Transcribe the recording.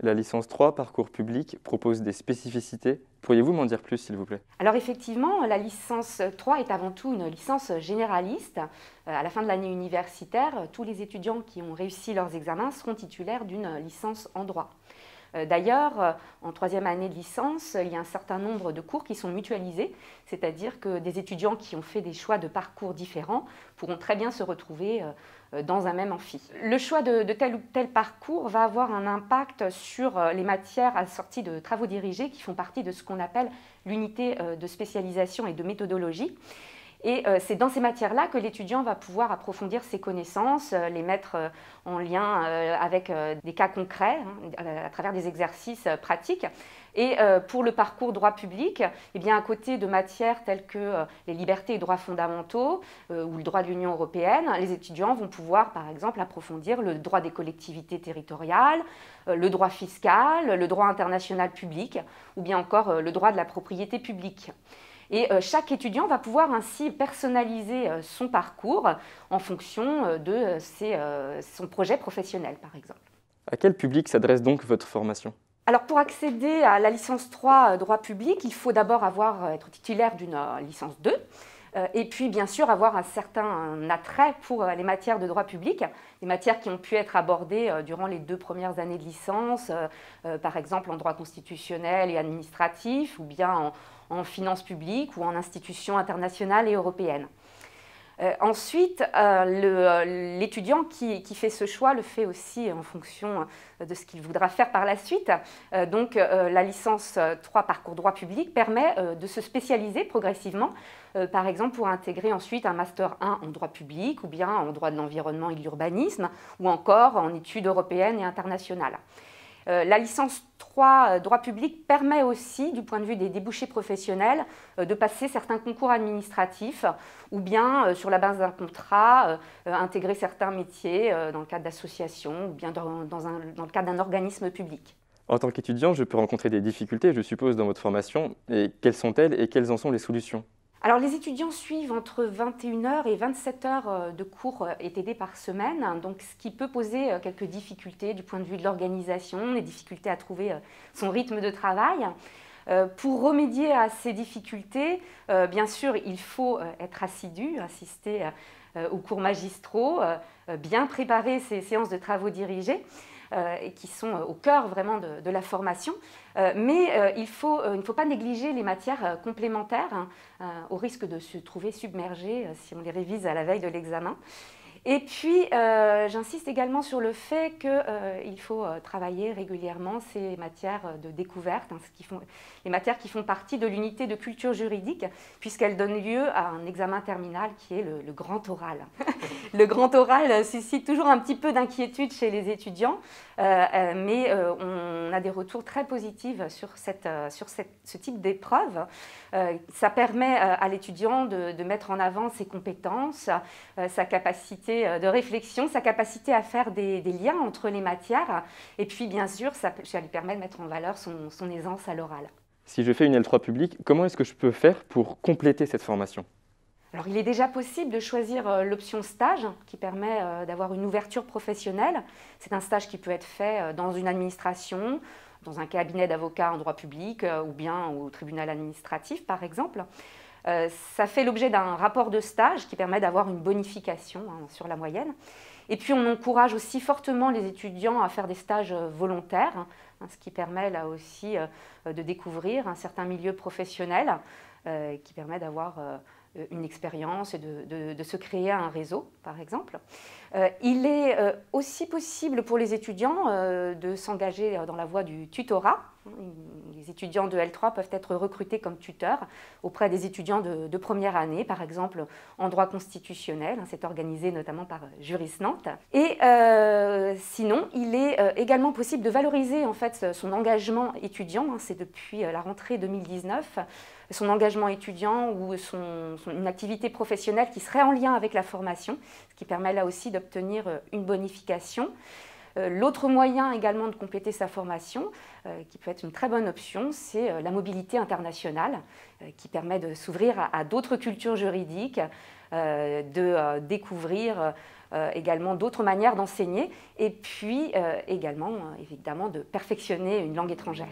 La licence 3, parcours public, propose des spécificités. Pourriez-vous m'en dire plus, s'il vous plaît? Alors effectivement, la licence 3 est avant tout une licence généraliste. À la fin de l'année universitaire, tous les étudiants qui ont réussi leurs examens seront titulaires d'une licence en droit. D'ailleurs, en troisième année de licence, il y a un certain nombre de cours qui sont mutualisés, c'est-à-dire que des étudiants qui ont fait des choix de parcours différents pourront très bien se retrouver dans un même amphi. Le choix de tel ou tel parcours va avoir un impact sur les matières assorties de travaux dirigés qui font partie de ce qu'on appelle l'unité de spécialisation et de méthodologie. Et c'est dans ces matières-là que l'étudiant va pouvoir approfondir ses connaissances, les mettre en lien avec des cas concrets, à travers des exercices pratiques. Et pour le parcours droit public, eh bien, à côté de matières telles que les libertés et droits fondamentaux ou le droit de l'Union européenne, les étudiants vont pouvoir, par exemple, approfondir le droit des collectivités territoriales, le droit fiscal, le droit international public ou bien encore le droit de la propriété publique. Et chaque étudiant va pouvoir ainsi personnaliser son parcours en fonction de son projet professionnel, par exemple. À quel public s'adresse donc votre formation? Alors pour accéder à la licence 3 droit public, il faut d'abord être titulaire d'une licence 2 et puis bien sûr avoir un certain attrait pour les matières de droit public, les matières qui ont pu être abordées durant les 2 premières années de licence, par exemple en droit constitutionnel et administratif ou bien en finances publiques ou en institutions internationales et européennes. Ensuite, l'étudiant qui fait ce choix le fait aussi en fonction de ce qu'il voudra faire par la suite. Donc la licence 3 parcours droit public permet de se spécialiser progressivement, par exemple pour intégrer ensuite un master 1 en droit public ou bien en droit de l'environnement et de l'urbanisme ou encore en études européennes et internationales. La licence 3 droit public permet aussi, du point de vue des débouchés professionnels, de passer certains concours administratifs ou bien, sur la base d'un contrat, intégrer certains métiers dans le cadre d'associations ou bien dans le cadre d'un organisme public. En tant qu'étudiant, je peux rencontrer des difficultés, je suppose, dans votre formation. Et quelles sont-elles et quelles en sont les solutions? Alors les étudiants suivent entre 21 h et 27 h de cours et TD par semaine, donc ce qui peut poser quelques difficultés du point de vue de l'organisation, les difficultés à trouver son rythme de travail. Pour remédier à ces difficultés, bien sûr, il faut être assidu, assister aux cours magistraux, bien préparer ces séances de travaux dirigés. Et qui sont au cœur vraiment de la formation. Mais il ne faut pas négliger les matières complémentaires au risque de se trouver submergé si on les révise à la veille de l'examen. Et puis, j'insiste également sur le fait qu'il faut travailler régulièrement ces matières de découverte, les matières qui font partie de l'unité de culture juridique, puisqu'elles donnent lieu à un examen terminal qui est le grand oral. Le grand oral suscite toujours un petit peu d'inquiétude chez les étudiants, mais on a des retours très positifs sur ce type d'épreuve. Ça permet à l'étudiant de mettre en avant ses compétences, sa capacité de réflexion, sa capacité à faire des liens entre les matières, et puis bien sûr, ça lui permet de mettre en valeur son aisance à l'oral. Si je fais une L3 publique, comment est-ce que je peux faire pour compléter cette formation? Alors, il est déjà possible de choisir l'option stage qui permet d'avoir une ouverture professionnelle. C'est un stage qui peut être fait dans une administration, dans un cabinet d'avocats en droit public ou bien au tribunal administratif par exemple. Ça fait l'objet d'un rapport de stage qui permet d'avoir une bonification sur la moyenne. Et puis on encourage aussi fortement les étudiants à faire des stages volontaires, ce qui permet là aussi de découvrir un certain milieu professionnel qui permet d'avoir une expérience et de se créer un réseau, par exemple. Il est aussi possible pour les étudiants de s'engager dans la voie du tutorat. Les étudiants de L3 peuvent être recrutés comme tuteurs auprès des étudiants de première année, par exemple en droit constitutionnel. C'est organisé notamment par Juris Nantes. Et sinon, il est également possible de valoriser en fait son engagement étudiant. C'est depuis la rentrée 2019. Son engagement étudiant ou une activité professionnelle qui serait en lien avec la formation, ce qui permet là aussi d'obtenir une bonification. L'autre moyen également de compléter sa formation, qui peut être une très bonne option, c'est la mobilité internationale, qui permet de s'ouvrir à d'autres cultures juridiques, de découvrir également d'autres manières d'enseigner et puis également évidemment de perfectionner une langue étrangère.